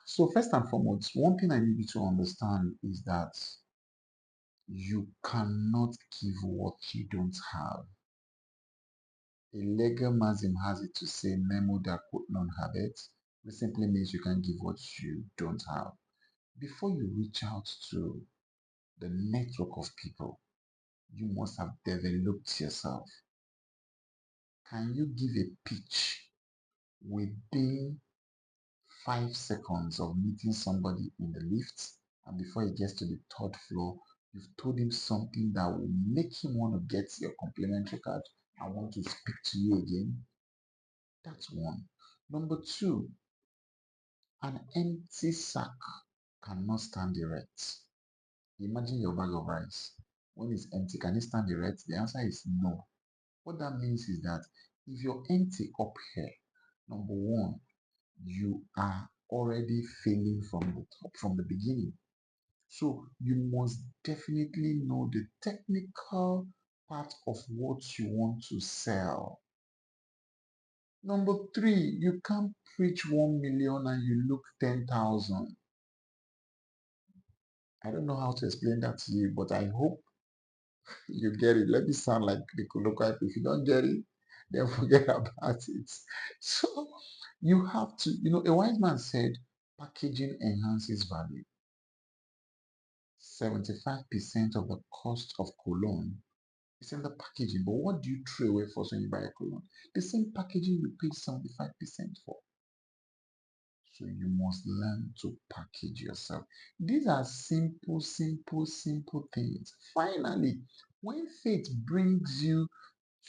So first and foremost, one thing I need you to understand is that you cannot give what you don't have. A legal maxim has it to say memo that quote non habet, which simply means you can give what you don't have. Before you reach out to the network of people, you must have developed yourself. Can you give a pitch within 5 seconds of meeting somebody in the lift, and before he gets to the third floor, you've told him something that will make him want to get your complimentary card and want to speak to you again? That's one. Number two, an empty sack cannot stand erect. Imagine your bag of rice. When it's empty, can it stand erect? The answer is no. What that means is that if you're empty up here, number one, you are already failing from the top, from the beginning. So you must definitely know the technical part of what you want to sell. Number three, you can't preach 1 million and you look 10,000. I don't know how to explain that to you, but I hope you get it. Let me sound like the colloquial. If you don't get it, then forget about it. So you have to, a wise man said, packaging enhances value. 75% of the cost of cologne is in the packaging. But what do you throw away for when you buy a cologne? The same packaging you paid 75% for. So you must learn to package yourself. These are simple, simple, simple things. Finally, when faith brings you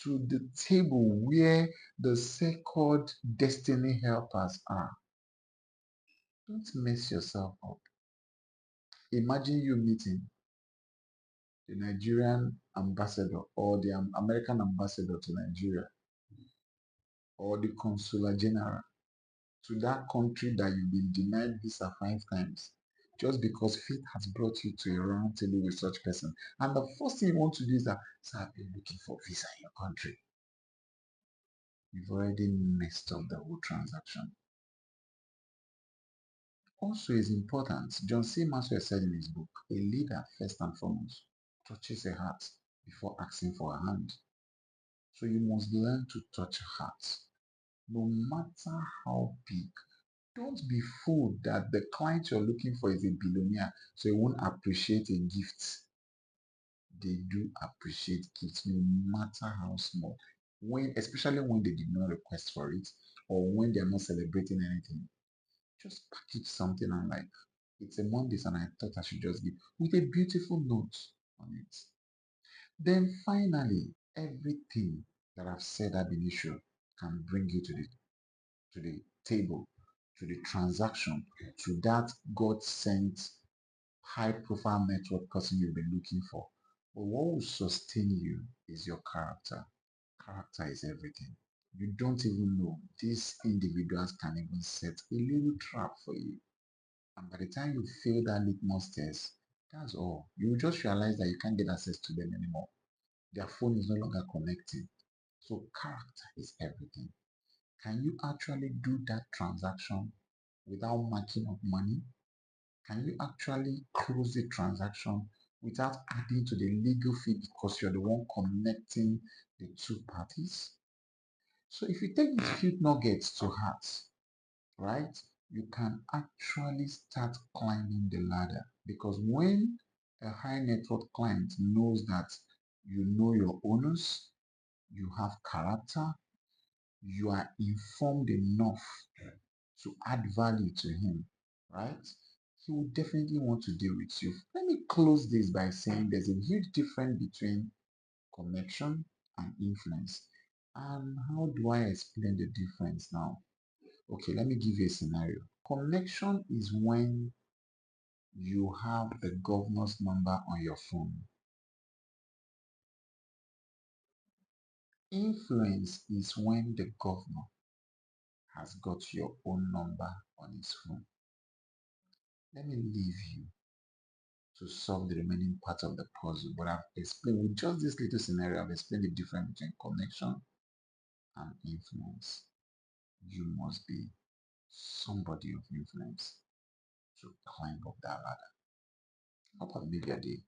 to the table where the so-called destiny helpers are, don't mess yourself up. Imagine you meeting the Nigerian ambassador or the American ambassador to Nigeria or the consular general to that country that you've been denied visa 5 times just because fate has brought you to a round table with such person. And the first thing you want to do is that, sir, I've been looking for visa in your country. You've already messed up the whole transaction. Also, is important. John C. Maxwell said in his book, a leader, first and foremost, touches a heart before asking for a hand. So you must learn to touch hearts, no matter how big. Don't be fooled that the client you're looking for is a billionaire, so he won't appreciate a gift. They do appreciate gifts, no matter how small. When, especially when they did not request for it, or when they are not celebrating anything, just package something and like, it's a Monday and I thought I should just give with a beautiful note on it. Then finally, everything that I've said ab initio can bring you to the table, to the transaction, to that God sent high profile network person you've been looking for. But what will sustain you is your character. Character is everything. You don't even know these individuals can even set a little trap for you. And by the time you fail that litmus test, that's all. You will just realize that you can't get access to them anymore. Their phone is no longer connecting. So character is everything. Can you actually do that transaction without marking up money? Can you actually close the transaction without adding to the legal fee because you're the one connecting the two parties? So if you take these few nuggets to heart, right, you can actually start climbing the ladder because when a high network client knows that you know your owners, you have character, you are informed enough to add value to him, right? He will definitely want to deal with you. Let me close this by saying there's a huge difference between connection and influence. And how do I explain the difference now? Okay, let me give you a scenario. Connection is when you have the governor's number on your phone. Influence is when the governor has got your own number on his phone. Let me leave you to solve the remaining part of the puzzle. But I've explained with just this little scenario, I've explained the difference between connection and influence. You must be somebody of influence. to climb up that ladder. Hope I've made your day.